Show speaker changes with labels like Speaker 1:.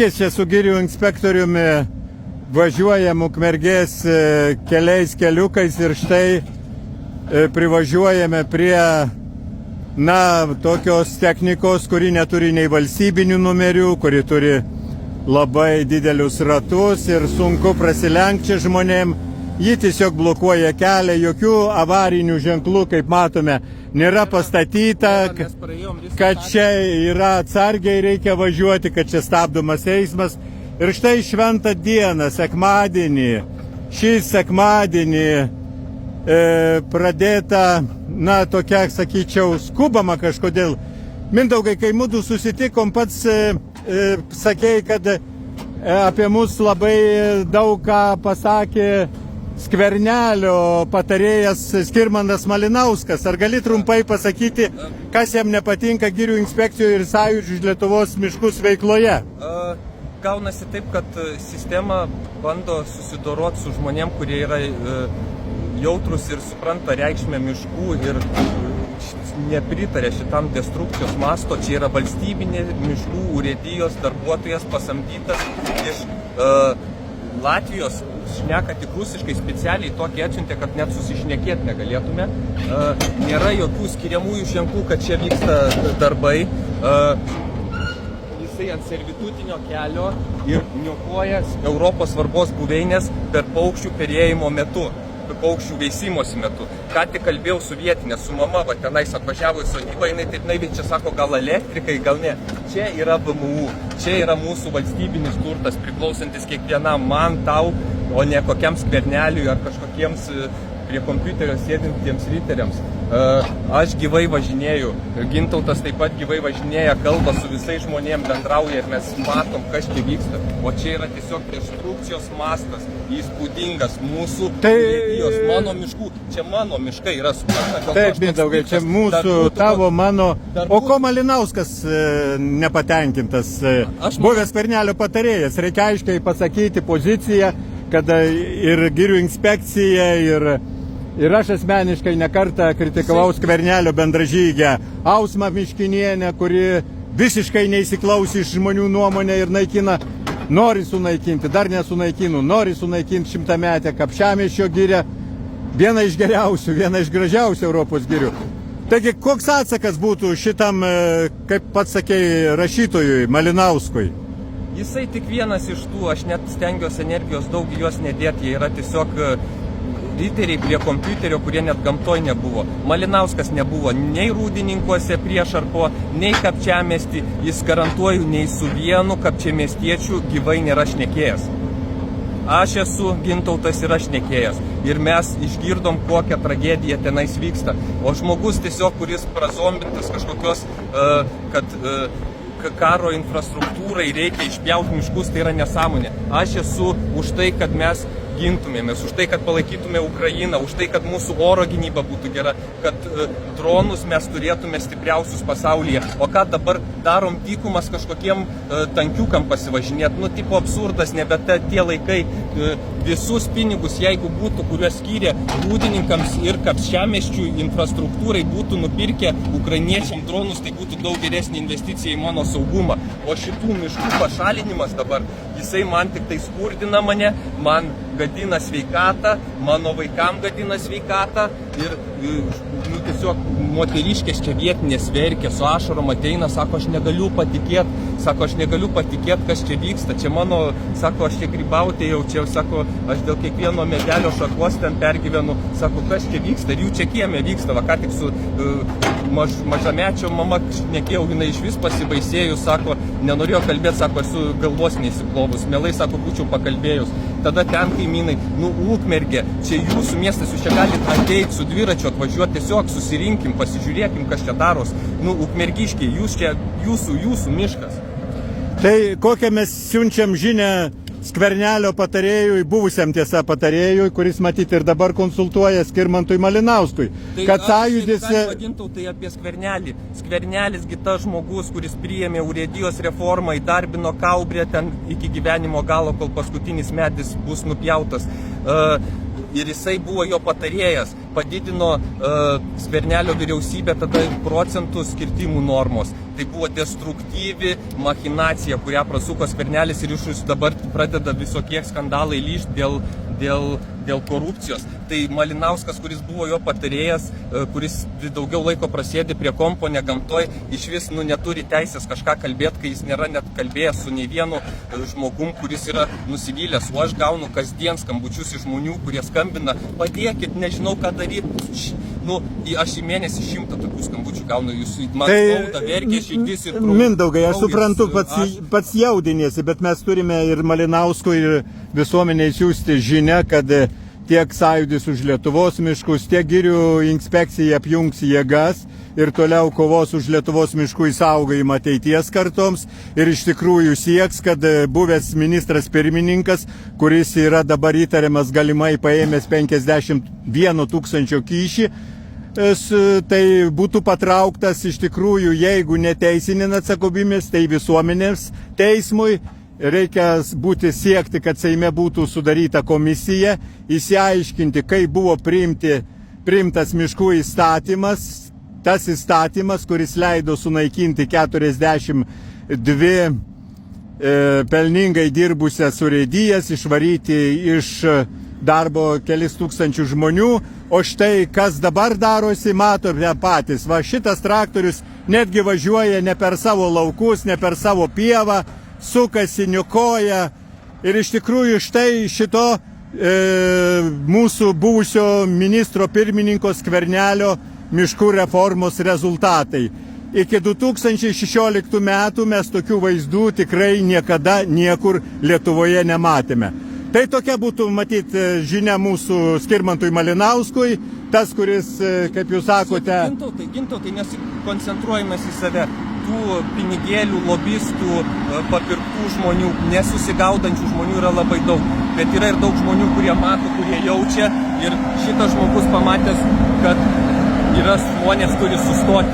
Speaker 1: Sveiki, čia su girių inspektoriumi važiuojam Ukmergės keliais keliukais ir štai privažiuojame prie, tokios technikos, kuri neturi nei valstybinių numerių, kuri turi labai didelius ratus ir sunku prasilenkti žmonėm. Ji tiesiog blokuoja kelią, jokių avarinių ženklų, kaip matome, nėra pastatyta, kad čia yra atsargiai reikia važiuoti, kad čia stabdomas eismas. Ir štai šventą dieną, sekmadienį, šį sekmadienį pradėta, tokia, sakyčiau, skubama kažkodėl. Mindaugai, kai mudu susitikom, pats sakei, kad apie mus labai daug ką pasakė Skvernelio patarėjas Skirmantas Malinauskas. Ar gali trumpai pasakyti, kas jam nepatinka girių inspekcijoje ir Sąjūdžio už Lietuvos miškus veikloje?
Speaker 2: Gaunasi taip, kad sistema bando susidoroti su žmonėm, kurie yra jautrus ir supranta reikšmę miškų ir nepritarė šitam destrukcijos masto. Čia yra valstybinė miškų urėdijos darbuotojas pasamdytas iš Latvijos, šneka tik rusiškai, specialiai tokį atsiuntė, kad net susišnekėti negalėtume. Nėra jokių skiriamųjų ženklų, kad čia vyksta darbai. Jisai ant servitutinio kelio ir niokoja Europos svarbos buveinės per paukščių perėjimo metu, paukščių veisimosi metu. Ką tik kalbėjau su vietinė, su mama, tenais atvažiavo į sodybą, jinai taip naiviai čia sako, gal elektrikai, gal ne. Čia yra VMU, čia yra mūsų valstybinis turtas, priklausantis kiekvienam, man, tau, o ne kokiam Skverneliui ar kažkokiems prie kompiuterio sėdintiems riteriams. Aš gyvai važinėju, Gintautas taip pat gyvai važinėja, kalba su visais žmonėm, bendrauja ir mes matom, kas čia vyksta. O čia yra tiesiog destrukcijos mastas, įspūdingas mūsų urėdijos, mano miškų. Čia mano miškai yra supranta.
Speaker 1: Taip, Mindaugai, čia mūsų, tavo, mano. O ko Malinauskas nepatenkintas? Buvęs Skvernelio patarėjas, reikia aiškiai pasakyti poziciją, kad ir girių inspekcija, ir aš asmeniškai nekartą kritikavau Skvernelio bendražygę Ausmą Miškinienę, kuri visiškai neįsiklausė iš žmonių nuomonę ir naikina, nori sunaikinti, dar nesunaikinu, nori sunaikinti 100-metę Kapčiamiesčio girią, viena iš geriausių, viena iš gražiausių Europos girių. Taigi, koks atsakas būtų šitam, kaip pats sakei, rašytojui Malinauskui?
Speaker 2: Jisai tik vienas iš tų, aš net stengiuosi energijos daug juos nedėti, jie yra tiesiog riteriai prie kompiuterio, kurie net gamtoj nebuvo. Malinauskas nebuvo nei Rūdininkuose priešarpo, nei Kapčiamiesty, jis garantuoju, nei su vienu kapčiamiestiečiu gyvai nėra šnekėjęs. Aš esu Gintautas ir aš šnekėjęs. Ir mes išgirdom, kokią tragediją tenais vyksta. O žmogus tiesiog, kuris prazombintas kažkokios, kad karo infrastruktūrai reikia išpjauti miškus, tai yra nesąmonė. Aš esu už tai, kad mes gintumėmės, už tai, kad palaikytume Ukrainą, už tai, kad mūsų oro gynyba būtų gera, kad dronus mes turėtume stipriausius pasaulyje. O ką dabar darom dykumas kažkokiem tankiukam pasivažinėti? Tipo absurdas, nebe tie laikai. Visus pinigus, jeigu būtų, kuriuos skyrė Rūdininkams ir Kapčiamiesčiui infrastruktūrai, būtų nupirkę ukrainiečiam dronus, tai būtų daug geresnė investicija į mano saugumą. O šitų miškų pašalinimas dabar, jisai man tik tai skurdina mane, man gadina sveikatą, mano vaikam gadina sveikatą ir tiesiog moteriškės čia vietinės verkia, su ašarom ateina, sako, aš negaliu patikėti, kas čia vyksta. Čia mano, sako, aš čia grybauti jau, čia, sako, aš dėl kiekvieno medelio šakos ten pergyvenu, sako, kas čia vyksta ir jų čia kieme vyksta. Va, ką tik su mažamečio mama šnekėjau, jinai iš vis pasibaisėjus, sako, nenorėjo kalbėti, sako, esu galvos neįsiplovus, mielai, sako, būčiau pakalbėjus. Tada ten kaimynai, Ukmergė, čia jūsų miestas, jūs čia galite ateiti su dviračiu, atvažiuoti, tiesiog susirinkim, pasižiūrėkim, kas čia daros. Ukmergiškiai, jūs čia, jūsų miškas.
Speaker 1: Tai kokią mes siunčiam žinią Skvernelio patarėjui, buvusiam tiesa patarėjui, kuris matyti ir dabar konsultuoja Skirmantui Malinauskui.
Speaker 2: Tai
Speaker 1: kad Sąjūdis...
Speaker 2: Vadintų tai apie Skvernelį. Skvernelis tas žmogus, kuris priėmė urėdijos reformą, įdarbino Kaubrę ten iki gyvenimo galo, kol paskutinis medis bus nupjautas. ir jisai buvo jo patarėjas, padidino Skvernelio vyriausybė tada procentų skirtimų normos. Tai buvo destruktyvi machinacija, kurią prasuko Skvernelis ir iš dabar pradeda visokie skandalai lyžti dėl korupcijos. Tai Malinauskas, kuris buvo jo patarėjas, kuris daugiau laiko prasėdi prie kompo, ne gamtoj, iš vis neturi teisės kažką kalbėti, kai jis nėra net kalbėjęs su nei vienu žmogum, kuris yra nusivylęs. O aš gaunu kasdien skambučius iš žmonių, kurie skambina, padėkit, nežinau ką daryti. Aš į mėnesį 100 tokių skambučių gaunu, jūs man skauda, verkia širdis ir kraujas.
Speaker 1: Mindaugai, aš suprantu, pats jaudinėsi, bet mes turime ir Malinauskui, ir visuomeniai siųsti žinią, kad tiek Sąjūdis už Lietuvos miškus, tiek Girių inspekcija apjungs jėgas ir toliau kovos už Lietuvos miškų išsaugojimą ateities kartoms ir iš tikrųjų sieks, kad buvęs ministras pirmininkas, kuris yra dabar įtariamas galimai paėmęs 51 000 kyšį, tai būtų patrauktas iš tikrųjų, jeigu neteisinė atsakomybės, tai visuomenės teismui. Reikia siekti, kad Seime būtų sudaryta komisija, išsiaiškinti, kaip buvo priimtas miškų įstatymas, tas įstatymas, kuris leido sunaikinti 42 pelningai dirbusias urėdijas, išvaryti iš darbo kelis tūkstančių žmonių, o štai kas dabar darosi, matome patys. Va, šitas traktorius netgi važiuoja ne per savo laukus, ne per savo pievą, sukasi, niukoja ir iš tikrųjų štai šito mūsų buvusio ministro pirmininko Skvernelio miškų reformos rezultatai. Iki 2016 metų mes tokių vaizdų tikrai niekada niekur Lietuvoje nematėme. Tai tokia būtų, matyt, žinia mūsų Skirmantui Malinauskui, tas, kuris, kaip jūs sakote...
Speaker 2: Gintautai, nesikoncentruojamės į save. Tų pinigėlių, lobistų, papirktų žmonių, nesusigaudančių žmonių yra labai daug. Bet yra ir daug žmonių, kurie mato, kurie jaučia. Ir šitas žmogus pamatęs, kad yra žmonės turi sustoti.